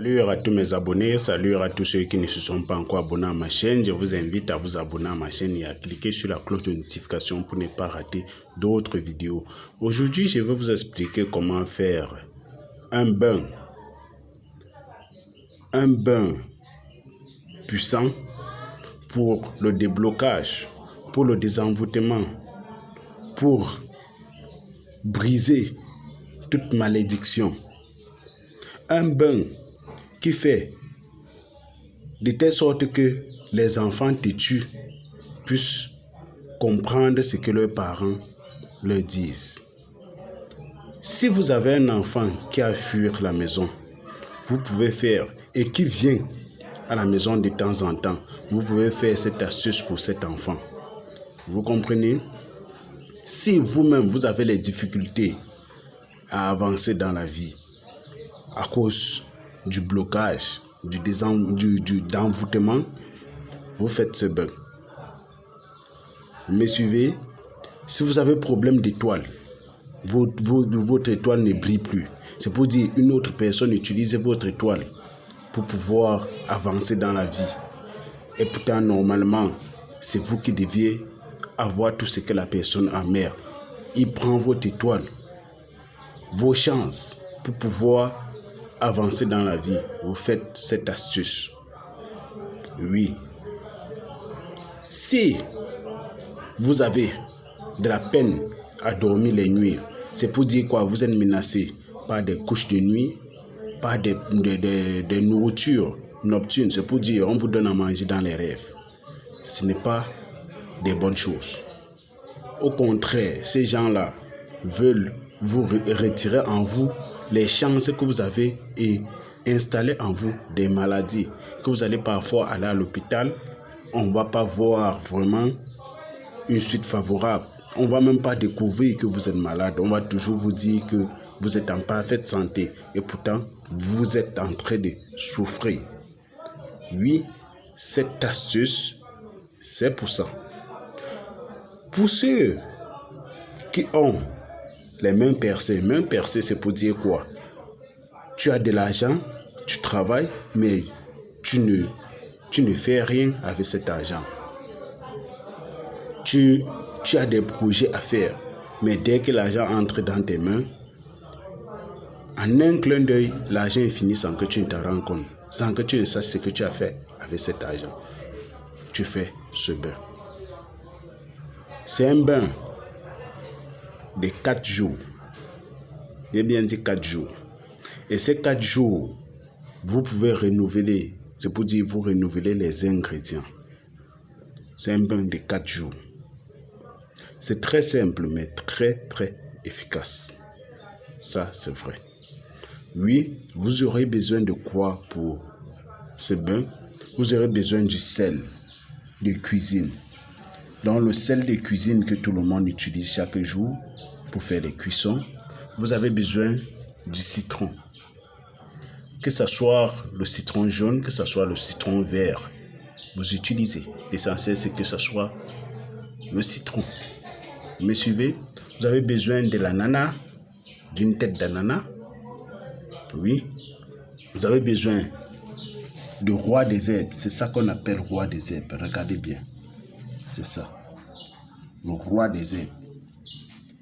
Salut à tous mes abonnés, salut à tous ceux qui ne se sont pas encore abonnés à ma chaîne. Je vous invite à vous abonner à ma chaîne et à cliquer sur la cloche de notification pour ne pas rater d'autres vidéos. Aujourd'hui, je vais vous expliquer comment faire un bain puissant pour le déblocage, pour le désenvoûtement, pour briser toute malédiction. Un bain qui fait de telle sorte que les enfants têtus puissent comprendre ce que leurs parents leur disent. Si vous avez un enfant qui a fui la maison, vous pouvez faire, et qui vient à la maison de temps en temps, vous pouvez faire cette astuce pour cet enfant. Vous comprenez? Si vous-même, vous avez les difficultés à avancer dans la vie à cause du blocage, d'envoûtement, vous faites ce bain. Vous me suivez? Si vous avez problème d'étoile, votre étoile ne brille plus. C'est pour dire une autre personne utilise votre étoile pour pouvoir avancer dans la vie. Et pourtant, normalement, c'est vous qui deviez avoir tout ce que la personne a. Mais il prend votre étoile, vos chances pour pouvoir avancer dans la vie. Vous faites cette astuce. Oui. Si vous avez de la peine à dormir les nuits, c'est pour dire quoi? Vous êtes menacé par des couches de nuit, par des nourritures nocturnes. C'est pour dire on vous donne à manger dans les rêves. Ce n'est pas des bonnes choses. Au contraire, ces gens-là veulent vous retirer en vous les chances que vous avez et installer en vous des maladies que vous allez parfois aller à l'hôpital. On ne va pas voir vraiment une suite favorable. On ne va même pas découvrir que vous êtes malade. On va toujours vous dire que vous êtes en parfaite santé et pourtant vous êtes en train de souffrir. Oui, cette astuce, c'est pour ça. Pour ceux qui ont les mains percées c'est pour dire quoi? Tu as de l'argent, tu travailles, mais tu ne fais rien avec cet argent. Tu as des projets à faire, mais dès que l'argent entre dans tes mains, en un clin d'œil, l'argent est fini sans que tu ne t'en rends compte, sans que tu ne saches ce que tu as fait avec cet argent. Tu fais ce bain. C'est un bain de 4 jours. J'ai bien dit 4 jours. Et ces 4 jours, vous pouvez renouveler, c'est pour dire vous renouvelez les ingrédients. C'est un bain de 4 jours. C'est très simple, mais très, très efficace. Ça, c'est vrai. Oui, vous aurez besoin de quoi pour ce bain? Vous aurez besoin du sel de cuisine. Donc, le sel de cuisine que tout le monde utilise chaque jour pour faire les cuissons. Vous avez besoin du citron. Que ce soit le citron jaune, que ce soit le citron vert, vous utilisez. L'essentiel, c'est que ce soit le citron. Vous me suivez? Vous avez besoin de l'ananas, d'une tête d'ananas. Oui. Vous avez besoin de roi des herbes. C'est ça qu'on appelle roi des herbes. Regardez bien. C'est ça. Le roi des herbes.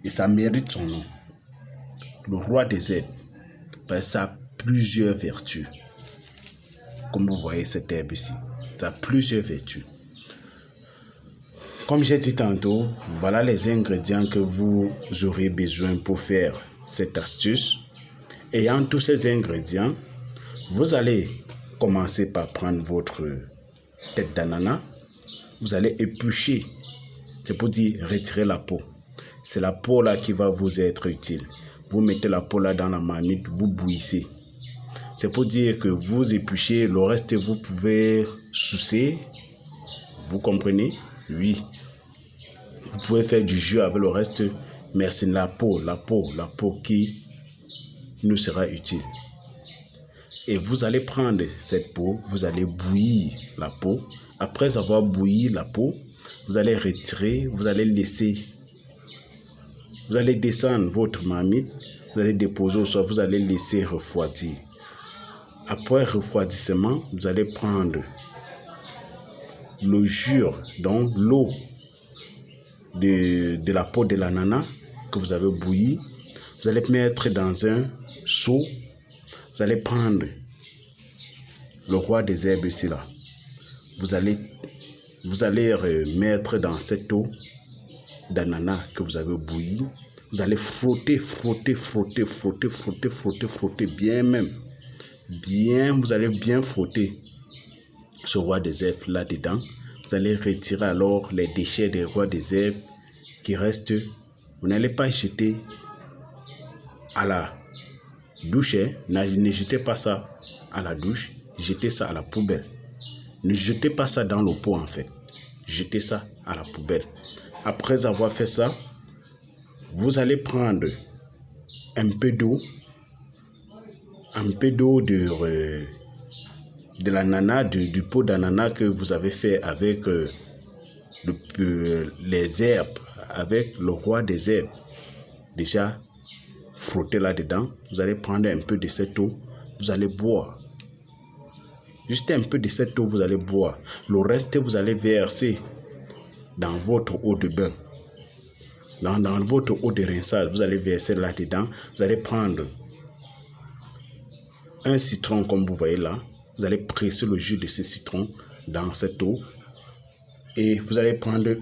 Et ça mérite son nom. Le roi des herbes. Parce que ça a plusieurs vertus. Comme vous voyez cette herbe ici. Ça a plusieurs vertus. Comme j'ai dit tantôt, voilà les ingrédients que vous aurez besoin pour faire cette astuce. Ayant tous ces ingrédients, vous allez commencer par prendre votre tête d'ananas. Vous allez éplucher. C'est pour dire retirer la peau. C'est la peau là qui va vous être utile. Vous mettez la peau là dans la marmite, vous bouillissez. C'est pour dire que vous épluchez, le reste vous pouvez sucer. Vous comprenez? Oui. Vous pouvez faire du jus avec le reste, mais c'est la peau qui nous sera utile. Et vous allez prendre cette peau, vous allez bouillir la peau. Après avoir bouilli la peau, vous allez retirer, vous allez laisser. Vous allez descendre votre marmite, vous allez déposer au sol, vous allez laisser refroidir. Après refroidissement, vous allez prendre le jus, donc l'eau de la peau de l'ananas que vous avez bouilli. Vous allez mettre dans un seau. Vous allez prendre le roi des herbes ici là. Vous allez mettre dans cette eau d'ananas que vous avez bouilli. Vous allez frotter bien même. Vous allez bien frotter ce roi des herbes là-dedans. Vous allez retirer alors les déchets des rois des herbes qui restent. Vous n'allez pas jeter à la douche. Ne jetez pas ça à la douche. Jetez ça à la poubelle. Ne jetez pas ça dans le pot en fait. Jetez ça à la poubelle. Après avoir fait ça, vous allez prendre un peu d'eau de l'ananas, du pot d'ananas que vous avez fait avec les herbes, avec le roi des herbes. Déjà frotté là-dedans, vous allez prendre un peu de cette eau, vous allez boire. Juste un peu de cette eau, vous allez boire. Le reste, vous allez verser dans votre eau de bain. Dans votre eau de rinçage, vous allez verser là-dedans. Vous allez prendre un citron comme vous voyez là. Vous allez presser le jus de ce citron dans cette eau. Et vous allez prendre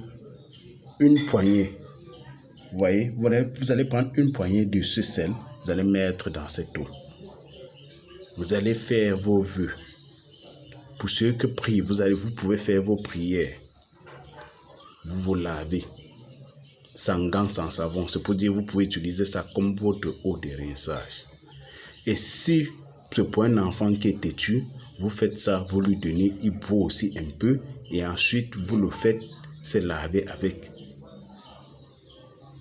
une poignée. Vous voyez, vous allez prendre une poignée de ce sel. Vous allez mettre dans cette eau. Vous allez faire vos vœux. Pour ceux qui prient, vous pouvez faire vos prières. Vous vous lavez. Sans gants, sans savon. C'est pour dire vous pouvez utiliser ça comme votre eau de rinçage. Et si c'est pour un enfant qui est têtu, vous faites ça, vous lui donnez, il boit aussi un peu. Et ensuite, vous le faites se laver avec.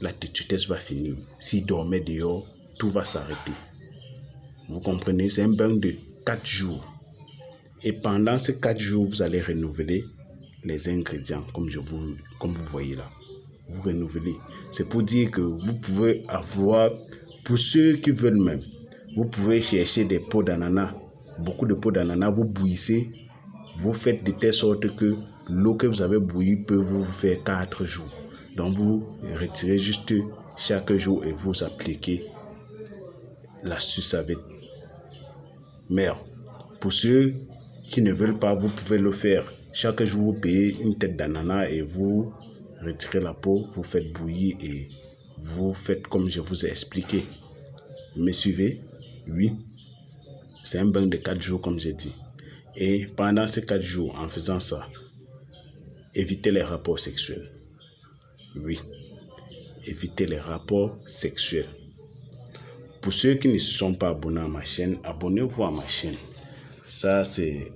La tétutesse va finir. S'il dormait dehors, tout va s'arrêter. Vous comprenez? C'est un bain de 4 jours. Et pendant ces 4 jours, vous allez renouveler les ingrédients, comme vous voyez là. Vous renouvelez. C'est pour dire que vous pouvez avoir, pour ceux qui veulent même, vous pouvez chercher des pots d'ananas, beaucoup de pots d'ananas, vous bouillissez, vous faites de telle sorte que l'eau que vous avez bouillie peut vous faire 4 jours. Donc vous retirez juste chaque jour et vous appliquez l'astuce avec. Mais pour ceux qui ne veulent pas, vous pouvez le faire. Chaque jour, vous payez une tête d'ananas et vous retirez la peau, vous faites bouillir et vous faites comme je vous ai expliqué. Vous me suivez? Oui. C'est un bain de 4 jours comme j'ai dit. Et pendant ces 4 jours, en faisant ça, évitez les rapports sexuels. Oui. Évitez les rapports sexuels. Pour ceux qui ne se sont pas abonnés à ma chaîne, abonnez-vous à ma chaîne. Ça, c'est...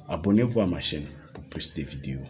Abonnez-vous à ma chaîne pour plus de vidéos.